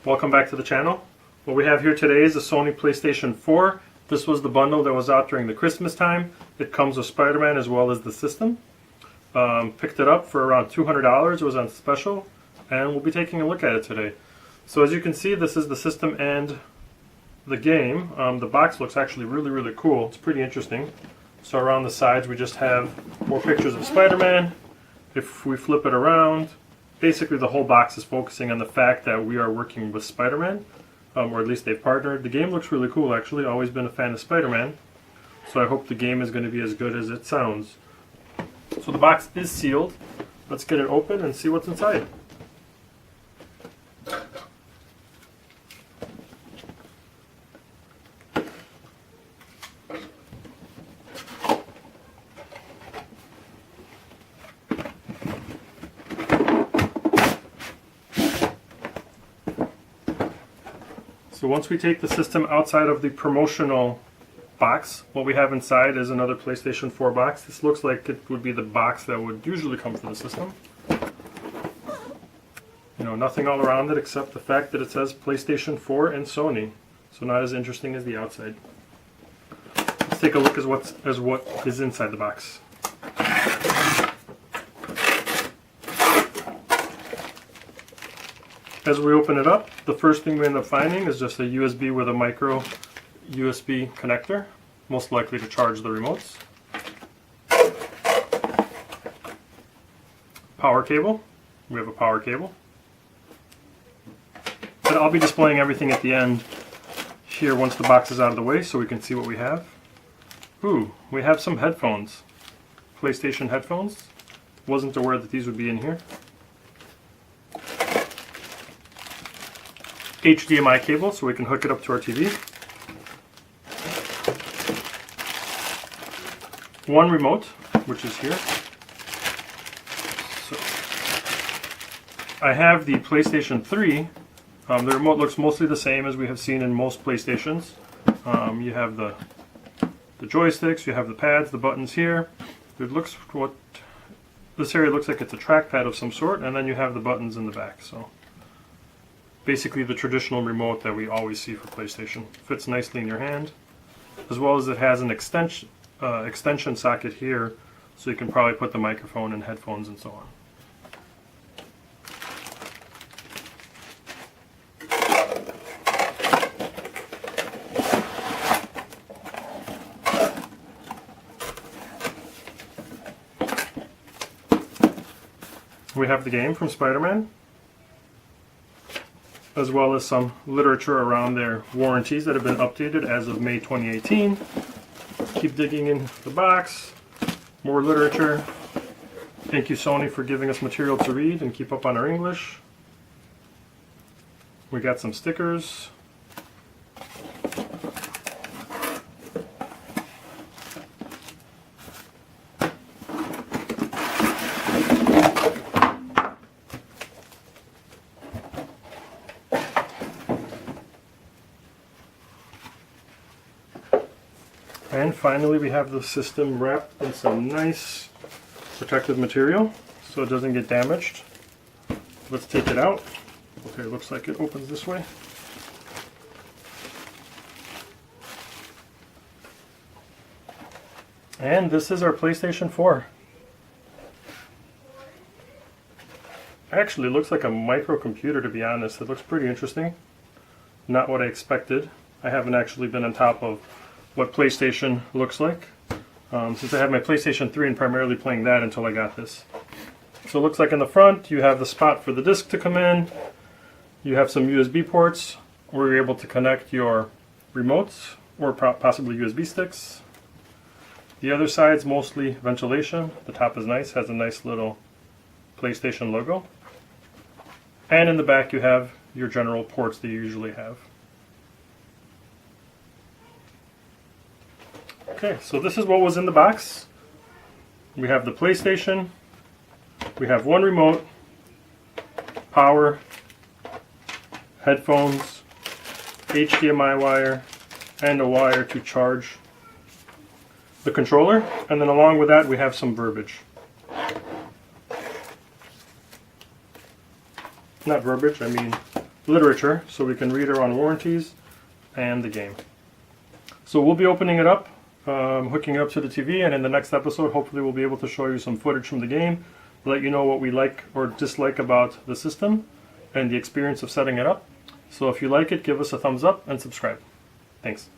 Welcome back to the channel. What we have here today is a Sony PlayStation 4. This was the bundle that was out during the Christmas time. It comes with Spider-Man as well as the system. Picked it up for around $200. It was on special, and we'll be taking a look at it today. So as you can see, this is the system and the game. The box looks actually really cool. It's pretty interesting. So around the sides we just have more pictures of Spider-Man. If we flip it around, basically the whole box is focusing on the fact that we are working with Spider-Man, or at least they've partnered. The game looks really cool actually. Always been a fan of Spider-Man, so I hope the game is going to be as good as it sounds. So the box is sealed. Let's get it open and see what's inside. So once we take the system outside of the promotional box, what we have inside is another PlayStation 4 box. This looks like it would be the box that would usually come for the system. You know, nothing all around it except the fact that it says PlayStation 4 and Sony. So not as interesting as the outside. Let's take a look at what is inside the box. As we open it up, the first thing we end up finding is just a USB with a micro USB connector, most likely to charge the remotes. Power cable. We have a power cable. But I'll be displaying everything at the end here once the box is out of the way so we can see what we have. Ooh, we have some headphones. PlayStation headphones. Wasn't aware that these would be in here. HDMI cable so we can hook it up to our TV. One remote, which is here. So I have the PlayStation 3. The remote looks mostly the same as we have seen in most PlayStations. You have the joysticks, you have the pads, the buttons here. This area looks like it's a trackpad of some sort, and then you have the buttons in the back. So basically the traditional remote that we always see for PlayStation. Fits nicely in your hand, as well as it has an extension socket here, so you can probably put the microphone and headphones and so on. We have the game from Spider-Man, as well as some literature around their warranties that have been updated as of May 2018. Keep digging in the box. More literature. Thank you, Sony, for giving us material to read and keep up on our English. We got some stickers. And finally, we have the system wrapped in some nice protective material so it doesn't get damaged. Let's take it out. Okay, it looks like it opens this way. And this is our PlayStation 4. Actually, it looks like a microcomputer, to be honest. It looks pretty interesting. Not what I expected. I haven't actually been on top of what PlayStation looks like, since I had my PlayStation 3 and primarily playing that until I got this. So it looks like in the front you have the spot for the disc to come in, you have some USB ports where you're able to connect your remotes or possibly USB sticks. The other side's mostly ventilation. The top is nice, has a nice little PlayStation logo. And in the back you have your general ports that you usually have. Okay, so this is what was in the box. We have the PlayStation, We have one remote, power, headphones, HDMI wire, and a wire to charge the controller. And then along with that we have some verbiage. Not verbiage, I mean literature, so we can read our own warranties and the game. So we'll be opening it up, hooking it up to the TV, and in the next episode hopefully we'll be able to show you some footage from the game, let you know what we like or dislike about the system and the experience of setting it up. So if you like it, give us a thumbs up and subscribe. Thanks.